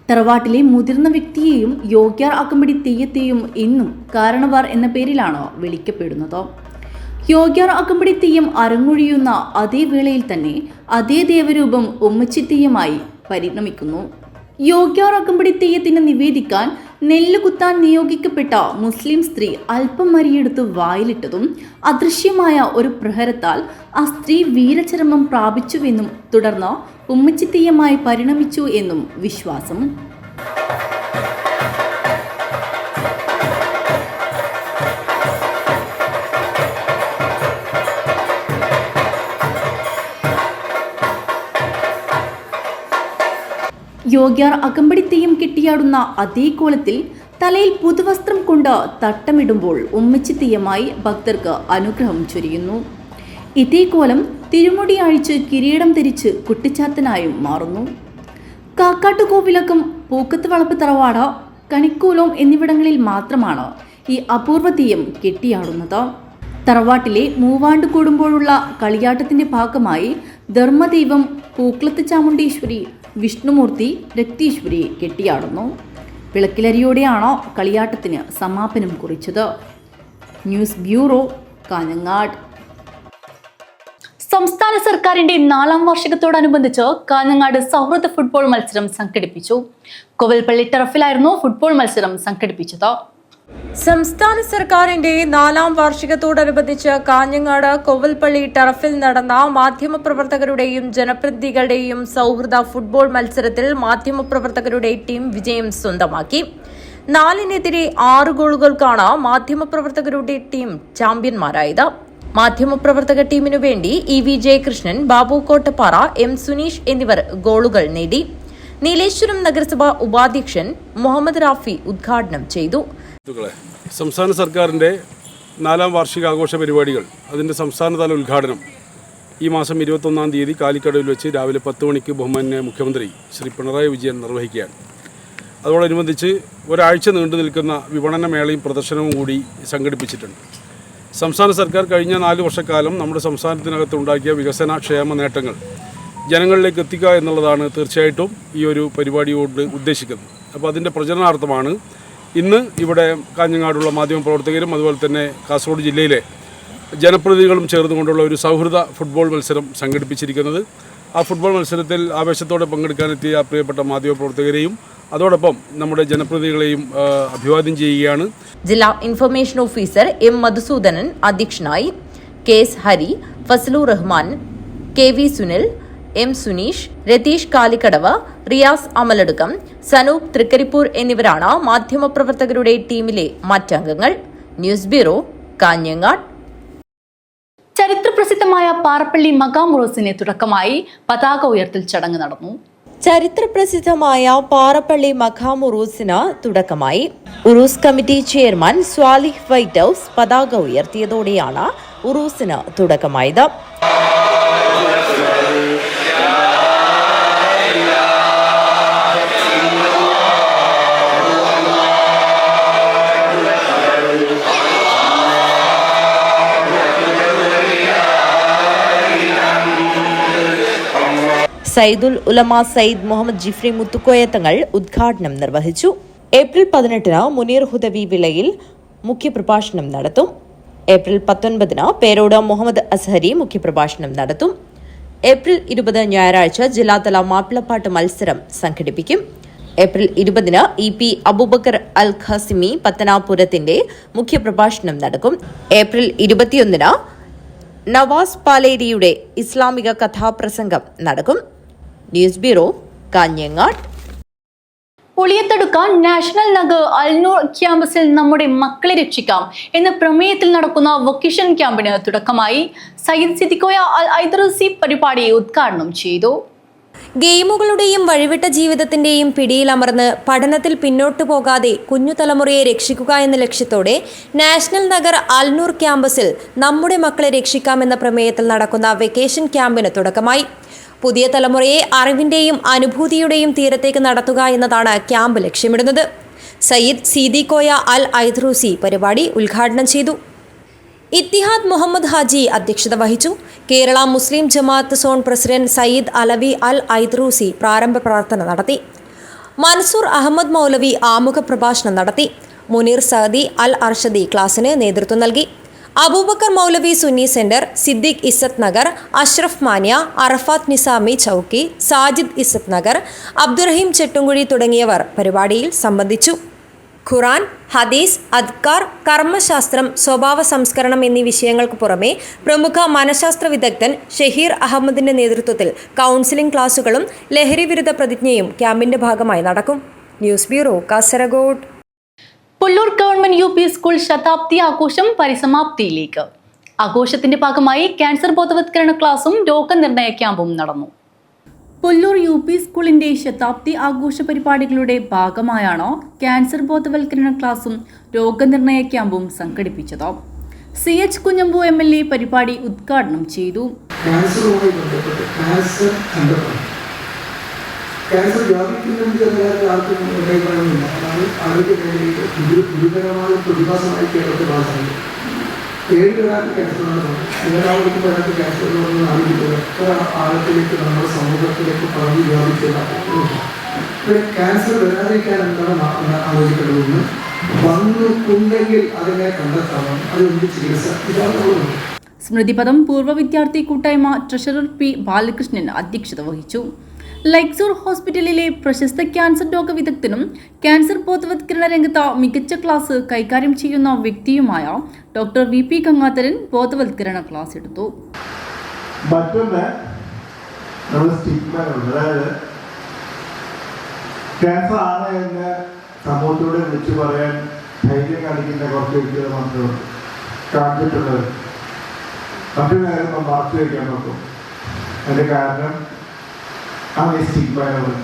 തറവാട്ടിലെ മുതിർന്ന വ്യക്തിയെയും യോഗ്യാർ അകമ്പടി തെയ്യത്തെയും ഇന്നും കാരണവർ എന്ന പേരിലാണ് വിളിക്കപ്പെടുന്നത്. യോഗ്യാർ അകമ്പടി തെയ്യം അരങ്ങൊഴിയുന്ന അതേ വേളയിൽ തന്നെ അതേ ദേവരൂപം ഉമ്മച്ചിത്തെയ്യമായി പരിണമിക്കുന്നു. യോഗ്യാർ അകമ്പടി തെയ്യത്തിന് നിവേദിക്കാൻ നെല്ല് കുത്താൻ നിയോഗിക്കപ്പെട്ട മുസ്ലിം സ്ത്രീ അല്പം മരിയെടുത്ത് വായിലിട്ടതും അദൃശ്യമായ ഒരു പ്രഹരത്താൽ ആ സ്ത്രീ വീരചരമം പ്രാപിച്ചുവെന്നും തുടർന്ന് ഉമ്മച്ചിത്തെയ്യമായി പരിണമിച്ചു എന്നും വിശ്വാസം. യോഗ്യാർ അകമ്പടി തെയ്യം കെട്ടിയാടുന്ന അതേ കോലത്തിൽ തലയിൽ പുതുവസ്ത്രം കൊണ്ട് തട്ടമിടുമ്പോൾ ഉമ്മച്ചിത്തെയ്യമായി ഭക്തർക്ക് അനുഗ്രഹം ചൊരിയുന്നു. ഇതേ കോലം തിരുമുടി അഴിച്ച് കിരീടം ധരിച്ച് കുട്ടിച്ചാത്തനായും മാറുന്നു. കാക്കാട്ടുകോവിലകം, പൂക്കത്ത് വളപ്പ് തറവാട്, കണിക്കോലം എന്നിവിടങ്ങളിൽ മാത്രമാണ് ഈ അപൂർവ തെയ്യം കെട്ടിയാടുന്നത്. തറവാട്ടിലെ മൂവാണ്ട് കൂടുമ്പോഴുള്ള കളിയാട്ടത്തിന്റെ ഭാഗമായി ധർമ്മദൈവം, പൂക്കളത്ത് ചാമുണ്ടേശ്വരി, വിഷ്ണുമൂർത്തി, രക്തീശ്വരി കെട്ടിയാടുന്നു. വിളക്കിലരിയോടെയാണ് കളിയാട്ടത്തിന് സമാപനം കുറിച്ചത്. News bureau, Kanhangad. സംസ്ഥാന സർക്കാരിന്റെ 4ാം വാർഷികത്തോടനുബന്ധിച്ച് കാഞ്ഞങ്ങാട് സൗഹൃദ ഫുട്ബോൾ മത്സരം സംഘടിപ്പിച്ചു. കോവിൽപ്പള്ളി ടർഫിലായിരുന്നു ഫുട്ബോൾ മത്സരം സംഘടിപ്പിച്ചത്. സംസ്ഥാന സർക്കാരിന്റെ 4ാം വാർഷികത്തോടനുബന്ധിച്ച് കാഞ്ഞങ്ങാട് കോവൽപ്പള്ളി ടർഫിൽ നടന്ന മാധ്യമപ്രവർത്തകരുടെയും ജനപ്രതിനിധികളുടെയും സൌഹൃദ ഫുട്ബോൾ മത്സരത്തിൽ മാധ്യമപ്രവർത്തകരുടെ ടീം വിജയം സ്വന്തമാക്കി. 4-നെതിരെ 6 ഗോളുകൾക്കാണ് മാധ്യമപ്രവർത്തകരുടെ ടീം ചാമ്പ്യന്മാരായത്. മാധ്യമപ്രവർത്തക ടീമിനു വേണ്ടി EV ജയകൃഷ്ണൻ, ബാബു കോട്ടപ്പാറ, M സുനീഷ് എന്നിവർ ഗോളുകൾ നേടി. നീലേശ്വരം നഗരസഭ ഉപാധ്യക്ഷൻ മുഹമ്മദ് റാഫി ഉദ്ഘാടനം ചെയ്തു. സംസ്ഥാന സർക്കാരിൻ്റെ 4ാം വാർഷികാഘോഷ പരിപാടികൾ അതിൻ്റെ സംസ്ഥാനതല ഉദ്ഘാടനം ഈ മാസം 21-ാം തീയതി കാലിക്കടവിൽ വെച്ച് രാവിലെ 10 മണിക്ക് ബഹുമാന്യ മുഖ്യമന്ത്രി ശ്രീ പിണറായി വിജയൻ നിർവഹിക്കുകയാണ്. അതോടനുബന്ധിച്ച് ഒരാഴ്ച നീണ്ടു നിൽക്കുന്ന വിപണന മേളയും പ്രദർശനവും കൂടി സംഘടിപ്പിച്ചിട്ടുണ്ട്. സംസ്ഥാന സർക്കാർ കഴിഞ്ഞ 4 വർഷക്കാലം നമ്മുടെ സംസ്ഥാനത്തിനകത്തുണ്ടാക്കിയ വികസന ക്ഷേമ നേട്ടങ്ങൾ ജനങ്ങളിലേക്ക് എത്തിക്കുക എന്നുള്ളതാണ് തീർച്ചയായിട്ടും ഈ ഒരു പരിപാടിയോട് ഉദ്ദേശിക്കുന്നത്. അപ്പോൾ അതിൻ്റെ പ്രചരണാർത്ഥമാണ് ഇന്ന് ഇവിടെ കാഞ്ഞങ്ങാടുള്ള മാധ്യമപ്രവർത്തകരും അതുപോലെ തന്നെ കാസർഗോഡ് ജില്ലയിലെ ജനപ്രതിനിധികളും ചേർന്നുകൊണ്ടുള്ള ഒരു സൗഹൃദ ഫുട്ബോൾ മത്സരം സംഘടിപ്പിച്ചിരിക്കുന്നത്. ആ ഫുട്ബോൾ മത്സരത്തിൽ ആവേശത്തോടെ പങ്കെടുക്കാനെത്തിയ പ്രിയപ്പെട്ട മാധ്യമപ്രവർത്തകരെയും അതോടൊപ്പം നമ്മുടെ ജനപ്രതിനിധികളെയും അഭിവാദ്യം ചെയ്യുകയാണ്. ജില്ലാ ഇൻഫർമേഷൻ ഓഫീസർ M മധുസൂദനൻ അധ്യക്ഷനായി. KS Hari, Fazal Rahman, KV Sunil, M Suneesh, Ratheesh Kalikkadavu, Riyas അമലടുക്കം, Sanoop Trikaripur എന്നിവരാണ് മാധ്യമപ്രവർത്തകരുടെ ടീമിലെ മറ്റംഗങ്ങൾ. News bureau, Kanhangad. ചരിത്രപ്രസിദ്ധമായ പാറപ്പള്ളി മഖാം ഉറൂസിന് തുടക്കമായി പതാക ഉയർത്തൽ ചടങ്ങ് നടന്നു. ചരിത്രപ്രസിദ്ധമായ പാറപ്പള്ളി മഖാം ഉറൂസിന് തുടക്കമായി. ഉറൂസ് committee chairman Swalih white house പതാക ഉയർത്തിയതോടെയാണ് ഉറൂസിന് തുടക്കമായത്. സയ്യിദുൽ ഉലമ സയ്യിദ് മുഹമ്മദ് ജിഫ്രി മുത്തുക്കോയ തങ്ങൾ ഉദ്ഘാടനം നിർവഹിച്ചു. ഏപ്രിൽ 18-ന് മുനീർ ഹുദവി വിളയിൽ മുഖ്യപ്രഭാഷണം നടത്തും. ഏപ്രിൽ 19-ന് പേരോട് മുഹമ്മദ് അസ്ഹരി മുഖ്യപ്രഭാഷണം നടത്തും. ഏപ്രിൽ 20 ഞായറാഴ്ച ജില്ലാതല മാപ്പിളപ്പാട്ട് മത്സരം സംഘടിപ്പിക്കും. ഏപ്രിൽ 20-ന് EP അബൂബക്കർ അൽ ഖാസിമി പത്തനാപുരത്തിന്റെ മുഖ്യപ്രഭാഷണം നടക്കും. ഏപ്രിൽ 21-ന് നവാസ് പാലേരിയുടെ ഇസ്ലാമിക കഥാപ്രസംഗം നടക്കും. News bureau, Kanhangad. പുളിയത്തെടുക്കാൻ നാഷണൽ നഗർ അൽനൂർ ക്യാമ്പസിൽ നമ്മുടെ മക്കളെ രക്ഷിക്കാം എന്ന പ്രമേയത്തിൽ നടക്കുന്ന വൊക്കേഷൻ ക്യാമ്പിന് തുടക്കമായി. സയ്യിദ് സിദിക്കോയ അൽ ഐദ്രൂസി പരിപാടി ഉദ്ഘാടനം ചെയ്തു. ഗെയിമുകളുടെയും വഴിവിട്ട ജീവിതത്തിന്റെയും പിടിയിലമർന്ന് പഠനത്തിൽ പിന്നോട്ടു പോകാതെ കുഞ്ഞു തലമുറയെ രക്ഷിക്കുക എന്ന ലക്ഷ്യത്തോടെ നാഷണൽ നഗർ അൽനൂർ ക്യാമ്പസിൽ നമ്മുടെ മക്കളെ രക്ഷിക്കാമെന്ന പ്രമേയത്തിൽ നടക്കുന്ന വെക്കേഷൻ ക്യാമ്പിന് തുടക്കമായി. പുതിയ തലമുറയെ അറിവിന്റെയും അനുഭൂതിയുടെയും തീരത്തേക്ക് നടത്തുക എന്നതാണ് ക്യാമ്പ് ലക്ഷ്യമിടുന്നത്. സയ്യിദ് സിദിക്കോയ അൽ ഐദ്രൂസി പരിപാടി ഉദ്ഘാടനം ചെയ്തു. ഇത്തിഹാദ് മുഹമ്മദ് ഹാജി അധ്യക്ഷത വഹിച്ചു. കേരള മുസ്ലിം ജമാഅത്ത് സോൺ പ്രസിഡന്റ് സയ്യിദ് അലവി അൽ ഐദ്രൂസി പ്രാരംഭ പ്രാർത്ഥന നടത്തി. മൻസൂർ അഹമ്മദ് മൗലവി ആമുഖ പ്രഭാഷണം നടത്തി. മുനീർ സഅദി അൽ അർഷദി ക്ലാസിന് നേതൃത്വം നൽകി. അബൂബക്കർ മൗലവി സുന്നി സെന്റർ, സിദ്ദിഖ് ഇസ്സത്ത് നഗർ, അഷ്റഫ് മാനിയ, അറഫാത്ത് നിസാമി ചൌക്കി, സാജിദ് ഇസ്സത്ത് നഗർ, അബ്ദുറഹീം ചെട്ടുംകുഴി തുടങ്ങിയവർ പരിപാടിയിൽ സംബന്ധിച്ചു. ഖുറാൻ, ഹദീസ്, അദ്കാർ, കർമ്മശാസ്ത്രം, സ്വഭാവ സംസ്കരണം എന്നീ വിഷയങ്ങൾക്ക് പുറമെ പ്രമുഖ മനഃശാസ്ത്ര വിദഗ്ധൻ ഷഹീർ അഹമ്മദിന്റെ നേതൃത്വത്തിൽ കൗൺസിലിംഗ് ക്ലാസുകളും ലഹരി വിരുദ്ധ പ്രതിജ്ഞയും ക്യാമ്പിന്റെ ഭാഗമായി നടക്കും. News bureau, Kasaragod. Pullur government UP school ശതാബ്ദി ആഘോഷം പരിസമാപ്തിയിലേക്ക്. ആഘോഷത്തിന്റെ ഭാഗമായി ക്യാൻസർ ബോധവത്കരണ ക്ലാസും രോഗനിർണയ ക്യാമ്പും നടന്നു. പുല്ലൂർ UP സ്കൂളിന്റെ ശതാബ്ദി ആഘോഷ പരിപാടികളുടെ ഭാഗമായാണ് ക്യാൻസർ ബോധവൽക്കരണ ക്ലാസും രോഗനിർണയ ക്യാമ്പും സംഘടിപ്പിച്ചത്. CH കുഞ്ഞമ്പു MLA പരിപാടി ഉദ്ഘാടനം ചെയ്തു. ക്യാൻസർ വ്യാപിക്കുന്നുണ്ട് എന്ന ആർക്കും അഭിപ്രായമില്ല. അതാണ് ആരോഗ്യമേഖലയിൽ ഗുരുതരമായ പ്രതിഭാസമായി കേരളത്തിൽ ബാധിക്കുന്നത്. 7 പേരാണ് ക്യാൻസറാണ്. 7 പേർക്ക് ക്യാൻസർ എന്ന് ആരോഗ്യത്തിൽ എത്ര ആഴത്തിലേക്ക് നമ്മുടെ സമൂഹത്തിലേക്ക് പറഞ്ഞു വ്യാപിച്ചതാണ്. പിന്നെ ക്യാൻസർ വരാതിരിക്കാൻ എന്താണ് ആലോചിക്കേണ്ടതെന്ന് വന്നിട്ടുണ്ടെങ്കിൽ അതിനെ കണ്ടെത്താം. അതെന്ത് ചികിത്സ, ഇതാണ്. സ്മൃതിപഥം പൂർവ്വ വിദ്യാർത്ഥി കൂട്ടായ്മ ട്രഷറർ പി ബാലകൃഷ്ണൻ അധ്യക്ഷത വഹിച്ചു. ലൈക്സൂർ ഹോസ്പിറ്റലിലെ പ്രശസ്ത ക്യാൻസർ രോഗവിദഗ്ധനും ക്യാൻസർ ബോധവത്കരണ രംഗത്ത് മികച്ച ക്ലാസ് കൈകാര്യം ചെയ്യുന്ന വ്യക്തിയുമായ ഡോക്ടർ VP ഗംഗാധരൻ ബോധവത്കരണ ക്ലാസ് എടുത്തു. മറ്റൊന്ന് നമ്മൾ സ്റ്റിഗ്മകളുണ്ട്. അതായത് ക്യാൻസർ ആണ് എന്ന് സമൂഹത്തോട് വിളിച്ചു പറയാൻ ധൈര്യം കാണിക്കുന്ന കുറച്ച് വ്യക്തികൾ മാത്രമേ കാണിച്ചിട്ടുള്ളത്. മറ്റൊരു കാര്യം നമ്മൾ മറച്ചു വയ്ക്കാൻ നോക്കും. അതിന്റെ കാരണം ആ സ്റ്റിഗ്മകളുണ്ട്.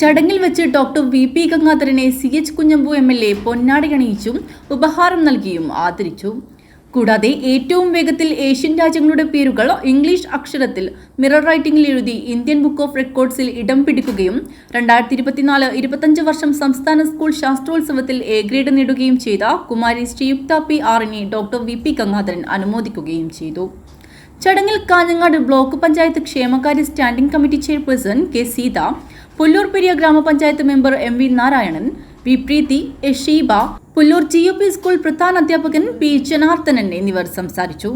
ചടങ്ങിൽ വെച്ച് doctor VP ഗംഗാധരനെ CH Kunhambu MLA പൊന്നാടയണിയിച്ചും ഉപഹാരം നൽകിയും ആദരിച്ചു. കൂടാതെ ഏറ്റവും വേഗത്തിൽ ഏഷ്യൻ രാജ്യങ്ങളുടെ പേരുകൾ ഇംഗ്ലീഷ് അക്ഷരത്തിൽ മിറർ റൈറ്റിംഗിൽ എഴുതി ഇന്ത്യൻ ബുക്ക് ഓഫ് റെക്കോർഡ്സിൽ ഇടം പിടിക്കുകയും 2024-25 വർഷം സംസ്ഥാന സ്കൂൾ ശാസ്ത്രോത്സവത്തിൽ A ഗ്രേഡ് നേടുകയും ചെയ്ത കുമാരി Sreeyukta PR doctor VP Gangadharan അനുമോദിക്കുകയും ചെയ്തു. ചടങ്ങിൽ കാഞ്ഞങ്ങാട് ബ്ലോക്ക് പഞ്ചായത്ത് ക്ഷേമകാര്യ standing committee chairperson K Seetha, Pullur Periya ഗ്രാമപഞ്ചായത്ത് member MV Narayanan, V Preethi, S Sheeba, Pullur GUP school പ്രധാന അധ്യാപകൻ P ജനാർദ്ദനൻ എന്നിവർ സംസാരിച്ചു.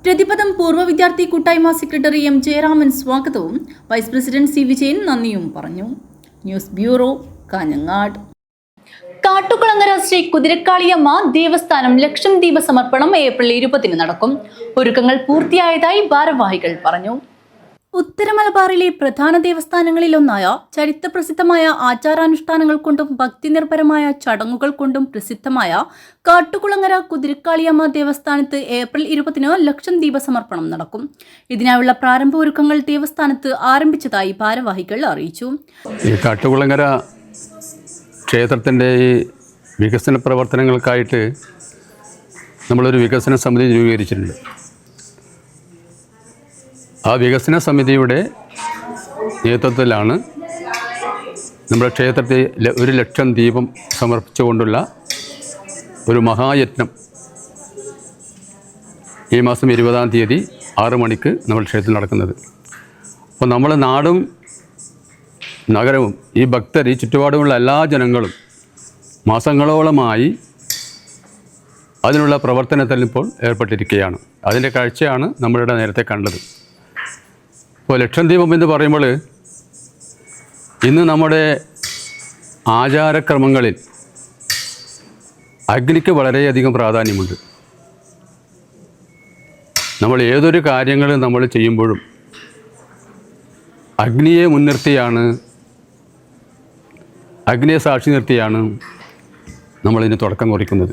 പ്രതിപഥം പൂർവ്വ വിദ്യാർത്ഥി കൂട്ടായ്മ സെക്രട്ടറി M ജയരാമൻ സ്വാഗതവും വൈസ് പ്രസിഡന്റ് C വിജയൻ നന്ദിയും പറഞ്ഞു. News bureau, Kanhangad. കാട്ടുകുളങ്ങര ശ്രീ കുതിരക്കാളിയമ്മ ദേവസ്ഥാനം ലക്ഷം ദീപ സമർപ്പണം ഏപ്രിൽ 20 നടക്കും. ഒരുക്കങ്ങൾ പൂർത്തിയായതായി ഭാരവാഹികൾ പറഞ്ഞു. ഉത്തര മലബാറിലെ പ്രധാന ദേവസ്ഥാനങ്ങളിലൊന്നായ ചരിത്രപ്രസിദ്ധമായ ആചാരാനുഷ്ഠാനങ്ങൾ കൊണ്ടും ഭക്തിനിർഭരമായ ചടങ്ങുകൾ കൊണ്ടും പ്രസിദ്ധമായ കാട്ടുകുളങ്ങര കുതിരക്കാളിയമ്മ ദേവസ്ഥാനത്ത് ഏപ്രിൽ 20 ലക്ഷം ദീപ സമർപ്പണം നടക്കും. ഇതിനായുള്ള പ്രാരംഭ ഒരുക്കങ്ങൾ ദേവസ്ഥാനത്ത് ആരംഭിച്ചതായി ഭാരവാഹികൾ അറിയിച്ചു. ഈ കാട്ടുകുളങ്ങര ക്ഷേത്രത്തിൻ്റെ ഈ വികസന പ്രവർത്തനങ്ങൾക്കായിട്ട് നമ്മളൊരു വികസന സമിതി രൂപീകരിച്ചിട്ടുണ്ട്. ആ വികസന സമിതിയുടെ നേതൃത്വത്തിലാണ് നമ്മുടെ ക്ഷേത്രത്തിൽ 1 ലക്ഷം ദീപം സമർപ്പിച്ചുകൊണ്ടുള്ള ഒരു മഹായജ്ഞം ഈ മാസം 20-ാം തീയതി 6 മണിക്ക് നമ്മൾ ക്ഷേത്രത്തിൽ നടക്കുന്നത്. അപ്പോൾ നമ്മുടെ നാടും നഗരവും ഈ ഭക്തർ, ഈ ചുറ്റുപാടുമുള്ള എല്ലാ ജനങ്ങളും മാസങ്ങളോളമായി അതിനുള്ള പ്രവർത്തനത്തിൽ ഇപ്പോൾ ഏർപ്പെട്ടിരിക്കുകയാണ്. അതിൻ്റെ കാഴ്ചയാണ് നമ്മളിവിടെ നേരത്തെ കണ്ടത്. ഇപ്പോൾ ലക്ഷം ദീപം എന്ന് പറയുമ്പോൾ ഇന്ന് നമ്മുടെ ആചാരക്രമങ്ങളിൽ അഗ്നിക്ക് വളരെയധികം പ്രാധാന്യമുണ്ട്. നമ്മൾ ഏതൊരു കാര്യങ്ങൾ നമ്മൾ ചെയ്യുമ്പോഴും അഗ്നിയെ മുൻനിർത്തിയാണ്, അഗ്നിയെ സാക്ഷി നിർത്തിയാണ് നമ്മളിതിന് തുടക്കം കുറിക്കുന്നത്.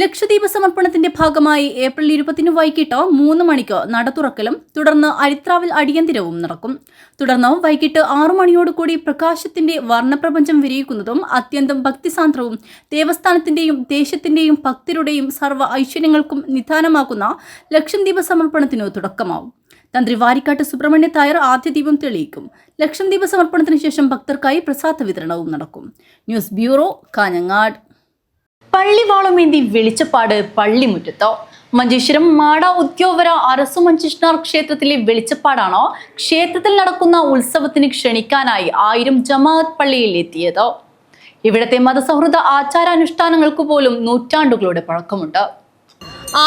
ലക്ഷദീപ സമർപ്പണത്തിന്റെ ഭാഗമായി ഏപ്രിൽ 20 വൈകിട്ട് 3 മണിക്ക് നട തുറക്കലും തുടർന്ന് അരിത്രാവിൽ അടിയന്തിരവും നടക്കും. തുടർന്ന് വൈകിട്ട് 6 മണിയോടുകൂടി പ്രകാശത്തിന്റെ വർണ്ണപ്രപഞ്ചം വിരിയിക്കുന്നതും അത്യന്തം ഭക്തിസാന്ദ്രവും ദേവസ്ഥാനത്തിന്റെയും ദേശത്തിന്റെയും ഭക്തരുടെയും സർവ്വ ഐശ്വര്യങ്ങൾക്കും നിദാനമാക്കുന്ന ലക്ഷം ദീപ സമർപ്പണത്തിനു തുടക്കമാവും. തന്ത്രി വാരിക്കാട്ട് സുബ്രഹ്മണ്യ തായർ ആദ്യ ദീപം തെളിയിക്കും. ലക്ഷം ദീപ സമർപ്പണത്തിന് ശേഷം ഭക്തർക്കായി പ്രസാദ വിതരണവും നടക്കും. News bureau, Kanhangad. പള്ളിവാളുമേന്തി വെളിച്ചപ്പാട് പള്ളിമുറ്റത്ത്. മഞ്ചേശ്വരം മാട ഉദ്യോവര അരസു മഞ്ചേശ്വർ ക്ഷേത്രത്തിലെ വെളിച്ചപ്പാടാണ് ക്ഷേത്രത്തിൽ നടക്കുന്ന ഉത്സവത്തിന് ക്ഷണിക്കാനായി 1000 ജമാഅത്ത് പള്ളിയിൽ എത്തിയത്. ഇവിടത്തെ മതസൗഹൃദ ആചാരാനുഷ്ഠാനങ്ങൾക്ക് പോലും നൂറ്റാണ്ടുകളുടെ പഴക്കമുണ്ട്.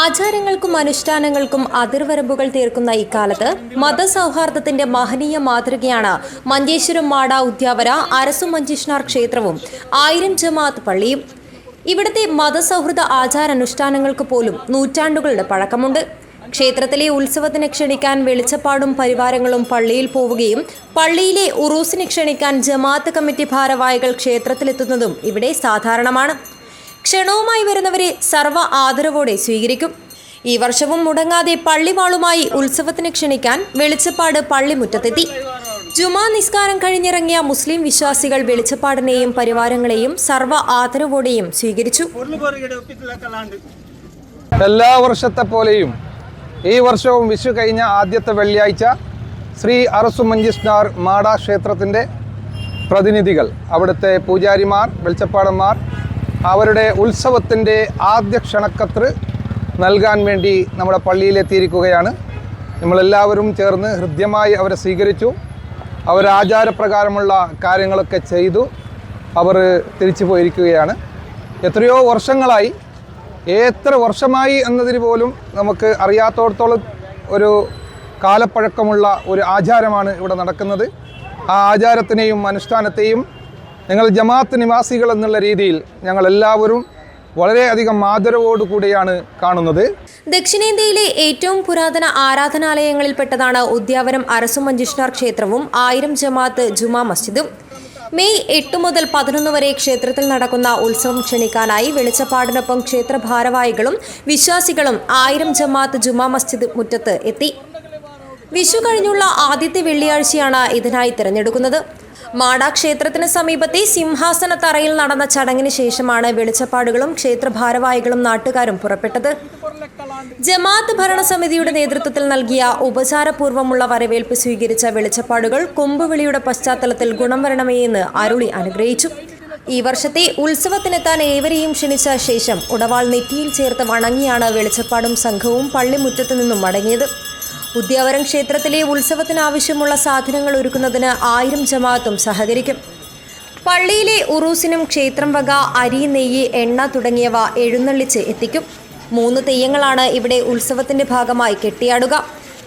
ആചാരങ്ങൾക്കും അനുഷ്ഠാനങ്ങൾക്കും അതിർവരമ്പുകൾ തീർക്കുന്ന ഇക്കാലത്ത് മതസൗഹാർദ്ദത്തിന്റെ മഹനീയ മാതൃകയാണ് മഞ്ചേശ്വരം മാട ഉദ്യാവര അരസു മഞ്ചേശ്വർ ക്ഷേത്രവും 1000 ജമാഅത്ത് പള്ളിയും. ഇവിടുത്തെ മതസൗഹൃദ ആചാരാനുഷ്ഠാനങ്ങൾക്ക് പോലും നൂറ്റാണ്ടുകളുടെ പഴക്കമുണ്ട്. ക്ഷേത്രത്തിലെ ഉത്സവത്തിന് ക്ഷണിക്കാൻ വെളിച്ചപ്പാടും പരിവാരങ്ങളും പള്ളിയിൽ പോവുകയും പള്ളിയിലെ ഉറൂസിന് ക്ഷണിക്കാൻ ജമാഅത്ത് കമ്മിറ്റി ഭാരവാഹികൾ ക്ഷേത്രത്തിലെത്തുന്നതും ഇവിടെ സാധാരണമാണ്. ക്ഷണവുമായി വരുന്നവരെ സർവ്വ ആദരവോടെ സ്വീകരിക്കും. ഈ വർഷവും മുടങ്ങാതെ പള്ളിവാളുമായി ഉത്സവത്തിന് ക്ഷണിക്കാൻ വെളിച്ചപ്പാട് പള്ളിമുറ്റത്തെത്തി. ജുമാ നിസ്കാരം കഴിഞ്ഞിറങ്ങിയ മുസ്ലിം വിശ്വാസികൾ വെളിച്ചപ്പാടിനെയും പരിവാരങ്ങളെയും സർവ്വ ആദരവോടെയും സ്വീകരിച്ചു. എല്ലാ വർഷത്തെ പോലെയും ഈ വർഷവും വിഷു കഴിഞ്ഞ ആദ്യത്തെ വെള്ളിയാഴ്ച ശ്രീ അരസു മഞ്ചേശ്വർ മാട ക്ഷേത്രത്തിൻ്റെ പ്രതിനിധികൾ, അവിടുത്തെ പൂജാരിമാർ, വെളിച്ചപ്പാടന്മാർ അവരുടെ ഉത്സവത്തിൻ്റെ ആദ്യ ക്ഷണക്കത്ത് നൽകാൻ വേണ്ടി നമ്മുടെ പള്ളിയിലെത്തിയിരിക്കുകയാണ്. നമ്മളെല്ലാവരും ചേർന്ന് ഹൃദ്യമായി അവരെ സ്വീകരിച്ചു. അവർ ആചാരപ്രകാരമുള്ള കാര്യങ്ങളൊക്കെ ചെയ്തു അവർ തിരിച്ചു പോയിരിക്കുകയാണ്. എത്രയോ വർഷങ്ങളായി എത്ര വർഷമായി എന്നതിന് പോലും നമുക്ക് അറിയാത്തോടത്തോളം ഒരു കാലപ്പഴക്കമുള്ള ഒരു ആചാരമാണ് ഇവിടെ നടക്കുന്നത്. ആ ആചാരത്തിനെയും അനുഷ്ഠാനത്തെയും ഞങ്ങൾ ജമാഅത്ത് നിവാസികൾ എന്നുള്ള രീതിയിൽ ഞങ്ങളെല്ലാവരും വളരെയധികം ആദരവോടുകൂടിയാണ് കാണുന്നത്. ദക്ഷിണേന്ത്യയിലെ ഏറ്റവും പുരാതന ആരാധനാലയങ്ങളിൽപ്പെട്ടതാണ് ഉദ്യാവരം അരസു മഞ്ജുഷ്ണാർ ക്ഷേത്രവും 1000 ജമാഅത്ത് ജുമാ മസ്ജിദും. മെയ് 8 മുതൽ 11 വരെ ക്ഷേത്രത്തിൽ നടക്കുന്ന ഉത്സവം ക്ഷണിക്കാനായി വെളിച്ചപ്പാടിനൊപ്പം ക്ഷേത്ര ഭാരവാഹികളും വിശ്വാസികളും 1000 ജമാഅത്ത് ജുമാ മസ്ജിദ് മുറ്റത്ത് എത്തി. വിഷു കഴിഞ്ഞുള്ള ആദ്യത്തെ വെള്ളിയാഴ്ചയാണ് ഇതിനായി തിരഞ്ഞെടുക്കുന്നത്. മാടാ ക്ഷേത്രത്തിന് സമീപത്തെ സിംഹാസന തറയിൽ നടന്ന ചടങ്ങിന് ശേഷമാണ് വെളിച്ചപ്പാടുകളും ക്ഷേത്ര ഭാരവാഹികളും നാട്ടുകാരും പുറപ്പെട്ടത്. ജമാഅത്ത് ഭരണസമിതിയുടെ നേതൃത്വത്തിൽ നൽകിയ ഉപചാരപൂർവ്വമുള്ള വരവേൽപ്പ് സ്വീകരിച്ച വെളിച്ചപ്പാടുകൾ കൊമ്പുവിളിയുടെ പശ്ചാത്തലത്തിൽ ഗുണം വരണമേ എന്ന് അരുളി അനുഗ്രഹിച്ചു. ഈ വർഷത്തെ ഉത്സവത്തിനെത്താൻ ഏവരെയും ക്ഷണിച്ച ശേഷം ഉടവാൾ നെറ്റിയിൽ ചേർത്ത് വണങ്ങിയാണ് വെളിച്ചപ്പാടും സംഘവും പള്ളിമുറ്റത്തു നിന്നും മടങ്ങിയത്. ഉദ്യാവരം ക്ഷേത്രത്തിലെ ഉത്സവത്തിനാവശ്യമുള്ള സാധനങ്ങൾ ഒരുക്കുന്നതിന് 1000 ജമാഅത്തും സഹകരിക്കും. പള്ളിയിലെ ഉറൂസിനും ക്ഷേത്രം വക അരി, നെയ്യ്, എണ്ണ തുടങ്ങിയവ എഴുന്നള്ളിച്ച് എത്തിക്കും. 3 തെയ്യങ്ങളാണ് ഇവിടെ ഉത്സവത്തിന്റെ ഭാഗമായി കെട്ടിയാടുക.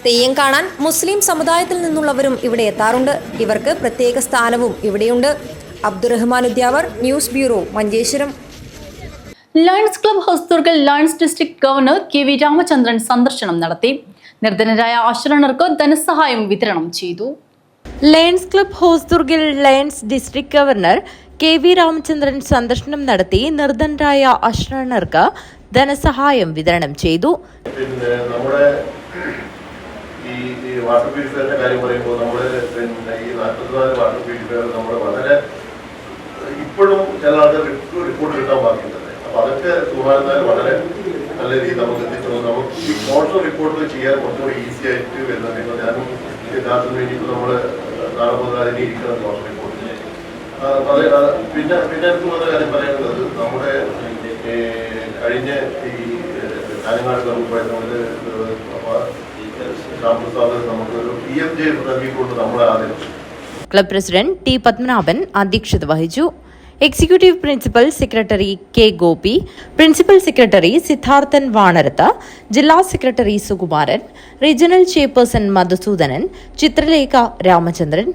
തെയ്യം കാണാൻ മുസ്ലിം സമുദായത്തിൽ നിന്നുള്ളവരും ഇവിടെ എത്താറുണ്ട്. ഇവർക്ക് പ്രത്യേക സ്ഥാനവും ഇവിടെയുണ്ട്. Abdurahman Udyavar, news bureau, Manjeshwaram. Lions club ഹൊസ്ദുർഗിൽ lions district governor KV Ramachandran സന്ദർശനം നടത്തി. നിർധനരായ ആശ്രയർക്ക് ധനസഹായം വിതരണം ചെയ്തു. ലയൺസ് ക്ലബ് ഹോസ്ദുർഗിൽ lions district governor KV Ramachandran സന്ദർശനം നടത്തി നിർധനരായ ആശ്രയർക്ക് ധനസഹായം വിതരണം ചെയ്തു. പിന്നെ നമ്മുടെ ഈ വാട്ടർ പ്യൂരിഫയറിന്റെ കാര്യം പറയുമ്പോൾ നമ്മൾ പിന്നെ ഈ 44 വാട്ടർ പ്യൂരിഫയർ നമ്മൾ വളരെ ഇപ്പോഴും ചില ആൾക്കാർ റിപ്പോർട്ട് കിട്ടാൻ ബാക്കിയുണ്ട്. അപ്പോൾ അതൊക്കെ സുമാരന്നാൽ വളരെ നല്ല രീതിയിൽ നമുക്ക് എത്തിച്ചു. നമുക്ക് ഈ മോട്ടർ റിപ്പോർട്ട് ചെയ്യാൻ കുറച്ചുകൂടി ഈസി ആയിട്ട് വരുന്നുണ്ട്. ഇപ്പോൾ ഞാനും യഥാർത്ഥം വേണ്ടിയിട്ട് നമ്മൾ നാളെ മുതൽ അതിനെ ഇരിക്കണം മോട്ടർ റിപ്പോർട്ട്. പിന്നെ എനിക്ക് വന്ന കാര്യം പറയാനുള്ളത് നമ്മുടെ കഴിഞ്ഞ ഈ കാലങ്ങാട് ഗ്രൂപ്പായിട്ട് നമുക്കൊരു PMJ നൽകിക്കൊണ്ട് നമ്മളെ ആദരിച്ചു. ക്ലബ് പ്രസിഡന്റ് T പത്മനാഭൻ അധ്യക്ഷത വഹിച്ചു. Executive principal secretary K Gopi, principal secretary Siddharthan Vanarath, ജില്ലാ secretary Sukumaran, regional chairperson Madhusudanan, Chithralekha Ramachandran,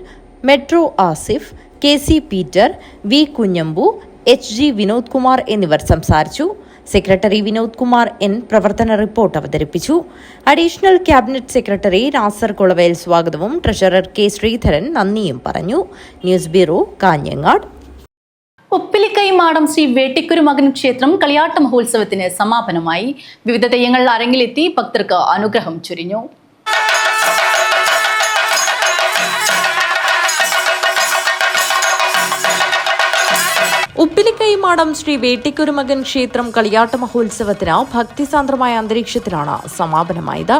metro Asif, KC Peter, V Kunhambu, HG Vinod Kumar എന്നിവർ സംസാരിച്ചു. സെക്രട്ടറി വിനോദ് കുമാർ N പ്രവർത്തന റിപ്പോർട്ട് അവതരിപ്പിച്ചു. Additional cabinet secretary Nasar Kulavel സ്വാഗതവും ട്രഷറർ K ശ്രീധരൻ നന്ദിയും പറഞ്ഞു. News bureau, Kanhangad. ഉപ്പിലിക്കൈ മാടം ശ്രീ വേട്ടിക്കുരുമകൻ ക്ഷേത്രം കളിയാട്ട മഹോത്സവത്തിന് സമാപനമായി. വിവിധ തെയ്യങ്ങൾ അരങ്ങിലെത്തി ഭക്തർക്ക് അനുഗ്രഹം ചൊരിഞ്ഞു. ഉപ്പിലിക്കൈ മാടം ശ്രീ വേട്ടിക്കുരുമകൻ ക്ഷേത്രം കളിയാട്ട മഹോത്സവത്തിന് ഭക്തിസാന്ദ്രമായ അന്തരീക്ഷത്തിലാണ് സമാപനമായത്.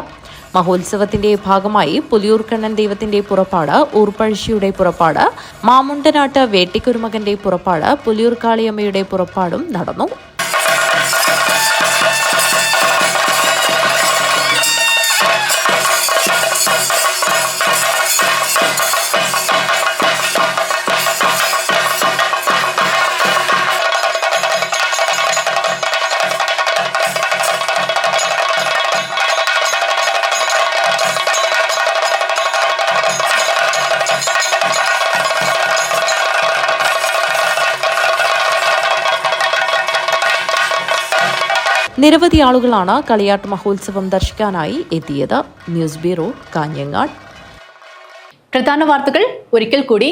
മഹോത്സവത്തിന്റെ ഭാഗമായി പുലിയൂർക്കണ്ണൻ ദൈവത്തിന്റെ പുറപ്പാട്, ഊർപ്പഴശ്ശിയുടെ പുറപ്പാട്, മാമുണ്ടനാട്ട് വേട്ടിക്കുരുമകന്റെ പുറപ്പാട്, പുലിയൂർ കാളിയമ്മയുടെ പുറപ്പാടും നടന്നു. നിരവധി ആളുകളാണ് കളിയാട്ട് മഹോത്സവം ദർശിക്കാനായി എത്തിയത്. News bureau, Kanhangad. പ്രധാന വാർത്തകൾ ഒരിക്കൽ കൂടി.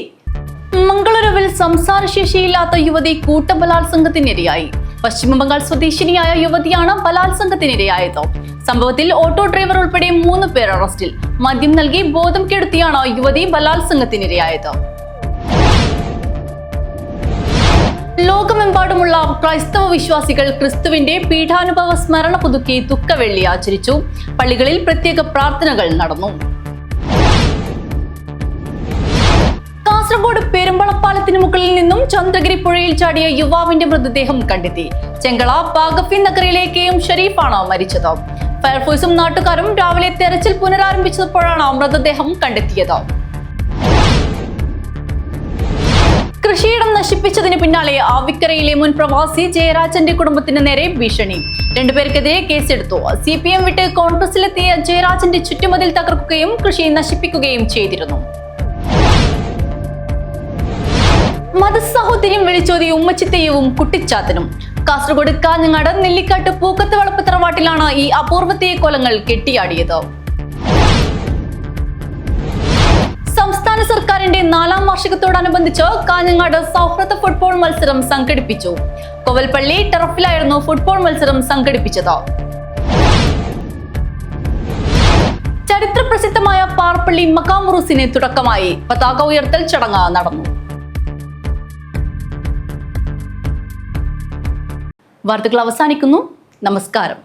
മംഗളൂരുവിൽ സംസാരശേഷിയില്ലാത്ത യുവതി കൂട്ടബലാത്സംഗത്തിനിരയായി. പശ്ചിമബംഗാൾ സ്വദേശിനിയായ യുവതിയാണ് ബലാത്സംഗത്തിനിരയായത്. സംഭവത്തിൽ ഓട്ടോ ഡ്രൈവർ ഉൾപ്പെടെ 3 പേർ അറസ്റ്റിൽ. മദ്യം നൽകി ബോധം കെടുത്തിയാണ് യുവതി ബലാത്സംഗത്തിനിരയായത്. ലോകമെമ്പാടുമുള്ള ക്രൈസ്തവ വിശ്വാസികൾ ക്രിസ്തുവിന്റെ പീഠാനുഭവ സ്മരണ പുതുക്കി ദുഃഖവെള്ളി ആചരിച്ചു. പള്ളികളിൽ പ്രത്യേക പ്രാർത്ഥനകൾ നടന്നു. കാസർഗോഡ് പെരുമ്പളപ്പാലത്തിന് മുകളിൽ നിന്നും ചന്ദ്രഗിരി പുഴയിൽ ചാടിയ യുവാവിന്റെ മൃതദേഹം കണ്ടെത്തി. ചെങ്കള ബാഗഫി നഗറിലെ KM ഷരീഫാണ് മരിച്ചത്. ഫയർഫോഴ്സും നാട്ടുകാരും രാവിലെ തെരച്ചിൽ പുനരാരംഭിച്ചപ്പോഴാണ് മൃതദേഹം കണ്ടെത്തിയത്. കൃഷിയിടം നശിപ്പിച്ചതിന് പിന്നാലെ ആവിക്കരയിലെ മുൻ പ്രവാസി ജയരാജന്റെ കുടുംബത്തിന് നേരെ ഭീഷണി. രണ്ടുപേർക്കെതിരെ കേസെടുത്തു. CPM വിട്ട് കോൺഗ്രസിലെത്തിയ ജയരാജന്റെ ചുറ്റുമതിൽ തകർക്കുകയും കൃഷി നശിപ്പിക്കുകയും ചെയ്തിരുന്നു. മതസഹോദര്യം വിളിച്ചോതി ഉമ്മച്ചിത്തെയവും കുട്ടിച്ചാത്തനും. കാസർഗോഡ് കാഞ്ഞങ്ങാട് നെല്ലിക്കാട്ട് പൂക്കത്ത് വളപ്പ് തറവാട്ടിലാണ് ഈ അപൂർവ കൊലങ്ങൾ കെട്ടിയാടിയത്. സംസ്ഥാന സർക്കാരിന്റെ 4ാം വാർഷികത്തോടനുബന്ധിച്ച് കാഞ്ഞങ്ങാട് സൗഹൃദ ഫുട്ബോൾ മത്സരം സംഘടിപ്പിച്ചു. കോവൽപ്പള്ളി ടർഫിലായിരുന്നു ഫുട്ബോൾ മത്സരം സംഘടിപ്പിച്ചത്. ചരിത്ര പ്രസിദ്ധമായ പാർപ്പള്ളി മക്കാമുറൂസിന് തുടക്കമായി. പതാക ഉയർത്തൽ ചടങ്ങ് നടന്നു. വാർത്തകൾ അവസാനിക്കുന്നു. നമസ്കാരം.